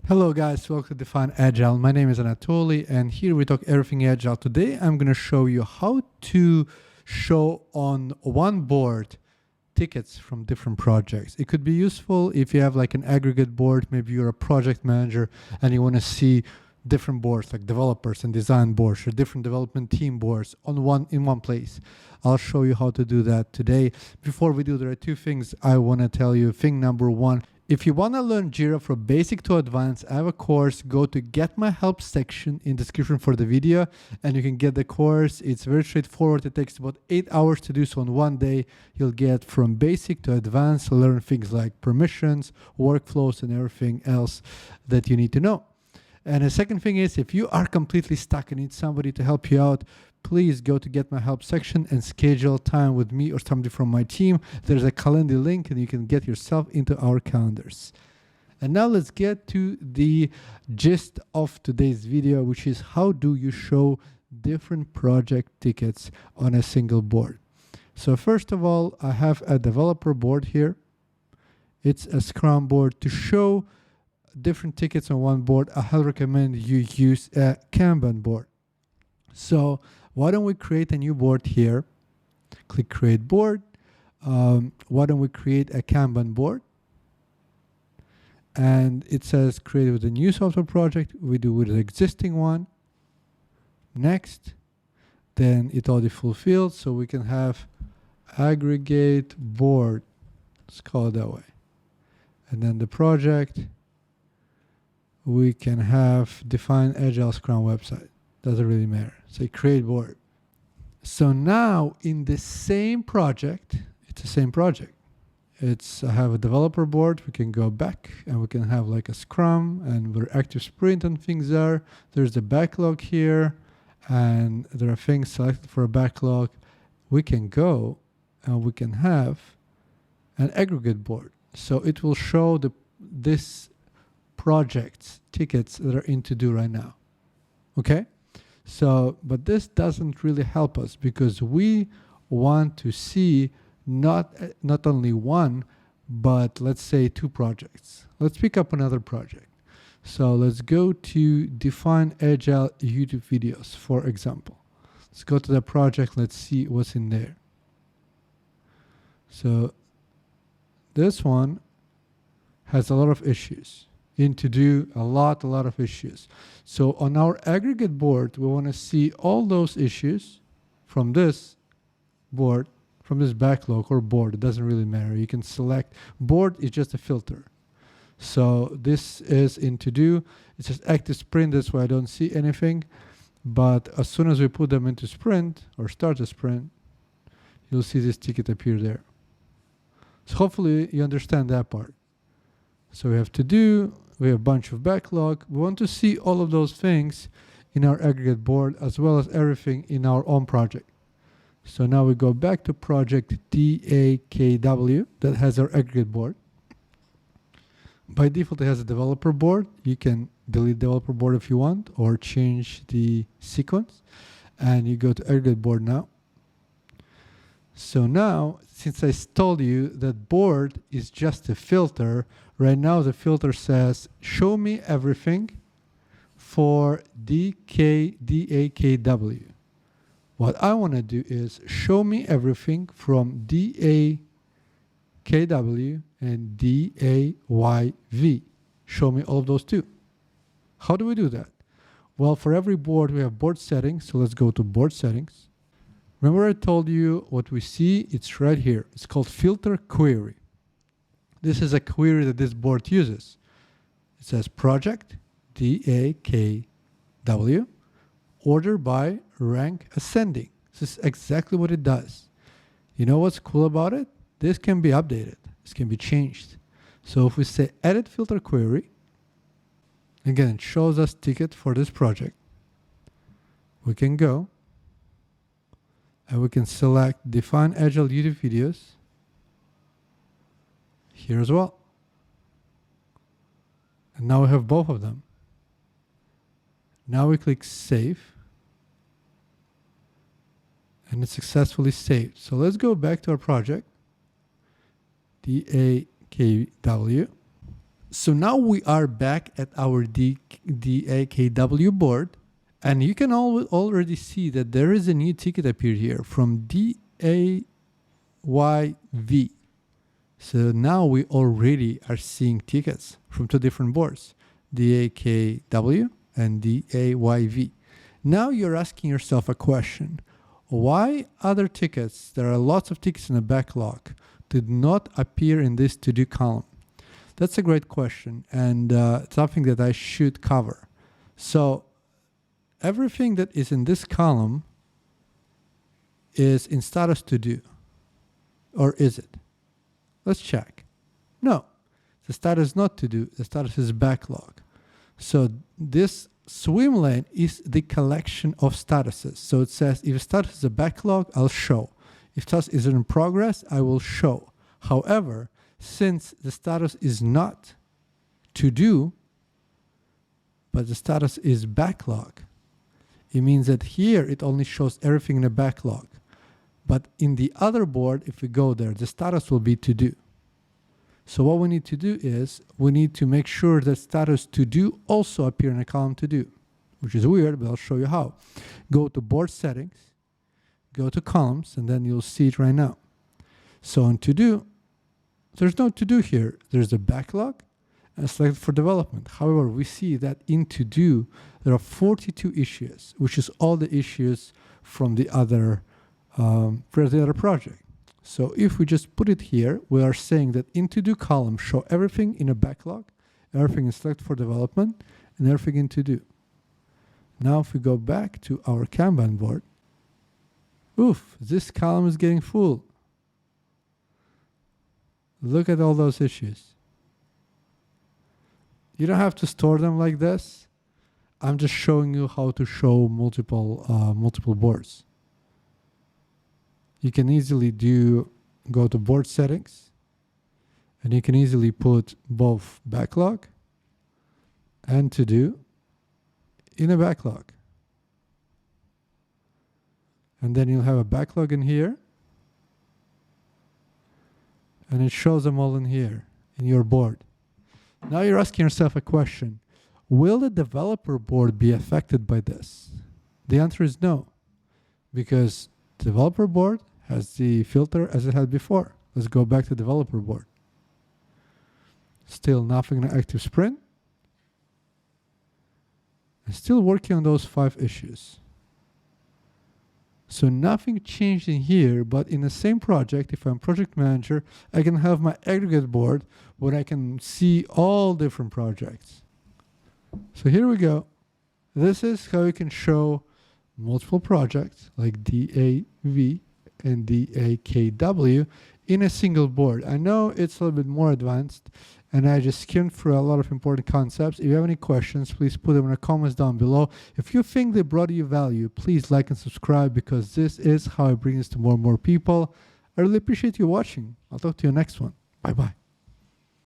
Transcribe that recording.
Hello guys, welcome to Define Agile. My name is Anatoly and here we talk everything Agile. Today I'm going to show you how to show on one board tickets from different projects. It could be useful if you have like an aggregate board, maybe you're a project manager and you want to see different boards like developers and design boards or different development team boards in one place. I'll show you how to do that today. Before we do, there are two things I want to tell you. Thing number one, if you want to learn JIRA from basic to advanced, I have a course. Go to Get My Help section in description for the video and you can get the course. It's very straightforward. It takes about 8 hours to do so in one day. You'll get from basic to advanced, learn things like permissions, workflows, and everything else that you need to know. And the second thing is, if you are completely stuck and need somebody to help you out, please go to Get My Help section and schedule time with me or somebody from my team. There's a calendar link and you can get yourself into our calendars. And now let's get to the gist of today's video, which is how do you show different project tickets on a single board. So first of all, I have a developer board here. It's a Scrum board. To show different tickets on one board, I highly recommend you use a Kanban board. So why don't we create a new board here? Click Create Board. Why don't we create a Kanban board? And it says create with a new software project. We do with an existing one. Next. Then it already fulfilled, so we can have Aggregate Board. Let's call it that way. And then the project, we can have Define Agile Scrum website. Doesn't really matter. Say create board. So now in the same project, it's the same project. I have a developer board. We can go back and we can have like a Scrum and where active sprint and things are. There's the backlog here and there are things selected for a backlog. We can go and we can have an aggregate board. So it will show this project's tickets that are in to do right now. Okay? So, but this doesn't really help us because we want to see not only one, but let's say two projects. Let's pick up another project. So let's go to Define Agile YouTube videos, for example. Let's go to the project. Let's see what's in there. So this one has a lot of issues. In to do a lot of issues. So on our aggregate board, we want to see all those issues from this board, from this backlog or board. It doesn't really matter. You can select. Board is just a filter. So this is in to do. It's just active sprint. That's why I don't see anything. But as soon as we put them into sprint or start a sprint, you'll see this ticket appear there. So hopefully you understand that part. So we have to do. We have a bunch of backlog. We want to see all of those things in our aggregate board as well as everything in our own project. So now we go back to project DAKW that has our aggregate board. By default, it has a developer board. You can delete developer board if you want or change the sequence. And you go to aggregate board now. So now, since I told you that board is just a filter, right now the filter says, show me everything for DAKW. What I want to do is show me everything from DAKW and DAYV. Show me all of those too. How do we do that? Well, for every board, we have board settings. So let's go to board settings. Remember I told you what we see? It's right here. It's called filter query. This is a query that this board uses. It says project, DAKW, order by rank ascending. This is exactly what it does. You know what's cool about it? This can be updated. This can be changed. So if we say edit filter query, again, it shows us ticket for this project. We can go and we can select Define Agile YouTube videos here as well. And now we have both of them. Now we click Save. And it's successfully saved. So let's go back to our project. DAKW. So now we are back at our DAKW board, and you can already see that there is a new ticket appear here from DAYV. So now we already are seeing tickets from two different boards, DAKW and DAYV. Now you're asking yourself a question. Why other tickets, there are lots of tickets in the backlog, did not appear in this to-do column? That's a great question, and something that I should cover. So everything that is in this column is in status to do, or is it? Let's check. No, the status is not to do, the status is backlog. So this swim lane is the collection of statuses. So it says if status is a backlog, I'll show. If status is in progress, I will show. However, since the status is not to do, but the status is backlog, it means that here it only shows everything in a backlog. But in the other board, if we go there, the status will be to do. So what we need to do is we need to make sure that status to do also appear in a column to do, which is weird, but I'll show you how. Go to board settings, go to columns, and then you'll see it right now. So in to do, there's no to do here. There's a backlog and select for development. However, we see that in to do, there are 42 issues, which is all the issues from the other project. So if we just put it here, we are saying that in to do column show everything in a backlog, everything is select for development, and everything in to do. Now if we go back to our Kanban board, oof, this column is getting full. Look at all those issues. You don't have to store them like this. I'm just showing you how to show multiple boards. You can easily go to board settings, and you can easily put both backlog and to do in a backlog. And then you'll have a backlog in here, and it shows them all in here in your board. Now you're asking yourself a question. Will the developer board be affected by this? The answer is no, because developer board has the filter as it had before. Let's go back to developer board. Still nothing in active sprint. And still working on those 5 issues. So nothing changed in here, but in the same project, if I'm project manager, I can have my aggregate board where I can see all different projects. So here we go. This is how you can show multiple projects like DAV and DAKW in a single board. I know it's a little bit more advanced, and I just skimmed through a lot of important concepts. If you have any questions, please put them in the comments down below. If you think they brought you value, please like and subscribe, because this is how I bring this to more and more people. I really appreciate you watching. I'll talk to you next one. Bye-bye.